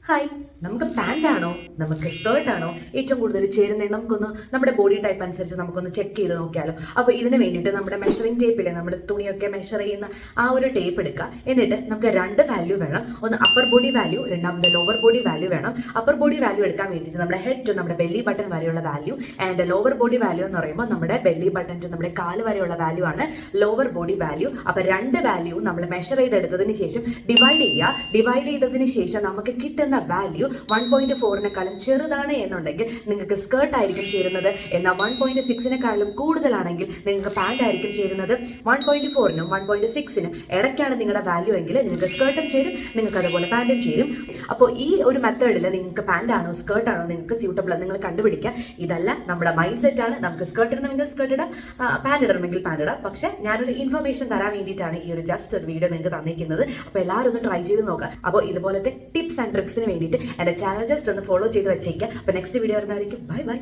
Hi, നമുക്ക് pant ആണോ നമുക്ക് സ്കേർട്ട് ആണോ ഏറ്റവും കൂടുതൽ ചേരുന്നത്? നമുക്കൊന്ന് നമ്മുടെ ബോഡി ടൈപ്പ് അനുസരിച്ച് നമുക്കൊന്ന് ചെക്ക് ചെയ്ത് നോക്കിയാലോ. അപ്പോൾ ഇതിന് വേണ്ടിയിട്ട് നമ്മുടെ മെഷറിംഗ് ടേപ്പിലെ നമ്മുടെ തുണിയൊക്കെ മെഷർ ചെയ്യുന്ന ആ ഒരു ടേപ്പ് എടുക്കുക. എന്നിട്ട് നമുക്ക് രണ്ട് വാല്യൂ വേണം. ഒന്ന് അപ്പർ ബോഡി വാല്യൂ, രണ്ടാമത് ലോവർ ബോഡി വാല്യൂ വേണം. അപ്പർ ബോഡി വാല്യൂ എടുക്കാൻ വേണ്ടിയിട്ട് നമ്മുടെ ഹെഡ് ടു നമ്മുടെ ബെല്ലി ബട്ടൺ വരെയുള്ള value, and lower body value എന്ന് പറയുമ്പോൾ നമ്മുടെ ബെല്ലി ബട്ടൺ ടു നമ്മുടെ കാല് വരെയുള്ള വാല്യൂ ആണ് ലോവർ ബോഡി വാല്യൂ. അപ്പോൾ രണ്ട് വാല്യൂ നമ്മൾ മെഷർ ചെയ്തെടുത്തതിന് ശേഷം ഡിവൈഡ് ചെയ്യുക. ഡിവൈഡ് ചെയ്തതിന് ശേഷം നമുക്ക് കിട്ടുന്ന വാല്യൂ 1.4-നെക്കാളും ചെറുതാണ് എന്നുണ്ടെങ്കിൽ നിങ്ങൾക്ക് സ്കേർട്ട് ആയിരിക്കും ചേരുന്നത്. എന്നാൽ 1.6-നെക്കാളും കൂടുതലാണെങ്കിൽ നിങ്ങൾക്ക് പാൻ്റ് ആയിരിക്കും ചേരുന്നത്. 1.4-നും 1.6-നും ഇടയ്ക്കാണ് നിങ്ങളുടെ വാല്യൂ എങ്കിൽ നിങ്ങൾക്ക് സ്കേർട്ടും ചേരും, നിങ്ങൾക്ക് അതുപോലെ പാൻറ്റും ചേരും. അപ്പോൾ ഈ ഒരു മെത്തേഡിൽ നിങ്ങൾക്ക് പാൻ്റ് ആണോ സ്കേർട്ട് ആണോ നിങ്ങൾക്ക് സ്യൂട്ടബിൾ നിങ്ങൾ കണ്ടുപിടിക്കുക. ഇതല്ല നമ്മുടെ മൈൻഡ് സെറ്റ് ആണ്. നമുക്ക് സ്കേർട്ട് ഇടണമെങ്കിൽ സ്കേർട്ട് ഇടാം, പാൻറ് ഇടണമെങ്കിൽ പാൻറ് ഇടാം. പക്ഷേ ഞാനൊരു ഇൻഫർമേഷൻ തരാൻ വേണ്ടിയിട്ടാണ് ഈ ഒരു ജസ്റ്റ് ഒരു വീഡിയോ നിങ്ങൾക്ക് തന്നിരിക്കുന്നത്. അപ്പോൾ എല്ലാവരും ഒന്ന് ട്രൈ ചെയ്ത് നോക്കുക. അപ്പോൾ ഇതുപോലത്തെ ടിപ്സ് ആൻഡ് ട്രിക്സിന് വേണ്ടിയിട്ട് എൻ്റെ ചാനൽ ജസ്റ്റ് ഒന്ന് ഫോളോ ചെയ്ത് വെച്ചേക്കുക. അപ്പോൾ നെക്സ്റ്റ് വീഡിയോ വരുന്നവരേക്കും ബൈ ബൈ.